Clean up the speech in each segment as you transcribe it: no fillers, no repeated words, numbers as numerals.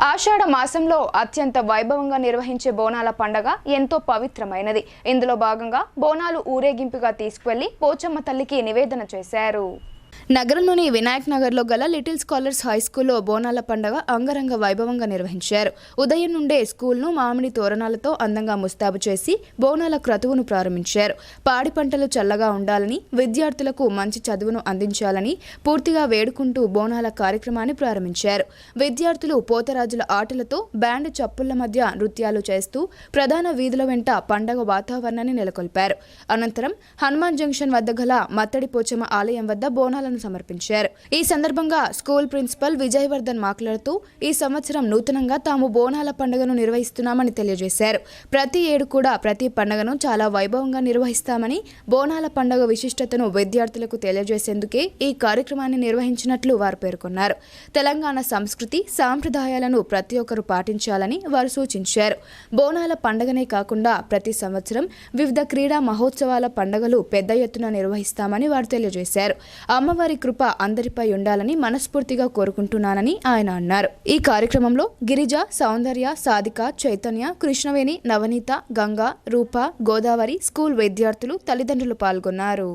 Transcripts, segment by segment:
ఆషాఢ మాసంలో అత్యంత వైభవంగా నిర్వహించే బోనాల పండగ ఎంతో పవిత్రమైనది. ఇందులో భాగంగా బోనాలు ఊరేగింపుగా తీసుకువెళ్లి పోచమ్మ తల్లికి నివేదన చేశారు. నగరంలోని వినాయక్ నగర్లో గల లిటిల్ స్కాలర్స్ హై స్కూల్లో బోనాల పండుగ అంగరంగ వైభవంగా నిర్వహించారు. ఉదయం నుండే స్కూల్ను మామిడి తోరణాలతో అందంగా ముస్తాబు చేసి బోనాల క్రతువును ప్రారంభించారు. పాడి పంటలు చల్లగా ఉండాలని, విద్యార్థులకు మంచి చదువును అందించాలని పూర్తిగా వేడుకుంటూ బోనాల కార్యక్రమాన్ని ప్రారంభించారు. విద్యార్థులు పోతరాజుల ఆటలతో బ్యాండ్ చప్పుళ్ల మధ్య నృత్యాలు చేస్తూ ప్రధాన వీధుల వెంట పండగ వాతావరణాన్ని నెలకొల్పారు. అనంతరం హనుమాన్ జంక్షన్ వద్ద గల మత్తడి పోచమ్మ ఆలయం వద్ద బోనాలను సమర్పించారు. ఈ సందర్భంగా స్కూల్ ప్రిన్సిపల్ విజయవర్ధన్ మాట్లాడుతూ ఈ సంవత్సరం నూతనంగా తాము బోనాల పండుగను నిర్వహిస్తున్నామని తెలియజేశారు. ప్రతి ఏడు కూడా ప్రతి పండుగను చాలా వైభవంగా నిర్వహిస్తామని, బోనాల పండుగ విశిష్టతను విద్యార్థులకు తెలియజేసేందుకే ఈ కార్యక్రమాన్ని నిర్వహించినట్లు వారు పేర్కొన్నారు. తెలంగాణ సంస్కృతి సాంప్రదాయాలను ప్రతి ఒక్కరూ పాటించాలని వారు సూచించారు. బోనాల పండుగనే కాకుండా ప్రతి సంవత్సరం వివిధ క్రీడా మహోత్సవాల పండుగలు పెద్ద ఎత్తున నిర్వహిస్తామని వారు తెలియజేశారు. అమ్మవారి కృప అందరిపై ఉండాలని మనస్ఫూర్తిగా కోరుకుంటున్నానని ఆయన అన్నారు. ఈ కార్యక్రమంలో గిరిజ, సౌందర్య, సాధిక, చైతన్య, కృష్ణవేణి, నవనీత, గంగా, రూప, గోదావరి స్కూల్ విద్యార్థులు, తల్లిదండ్రులు పాల్గొన్నారు.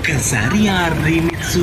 ఒక్కసారి ఆ రీమిక్స్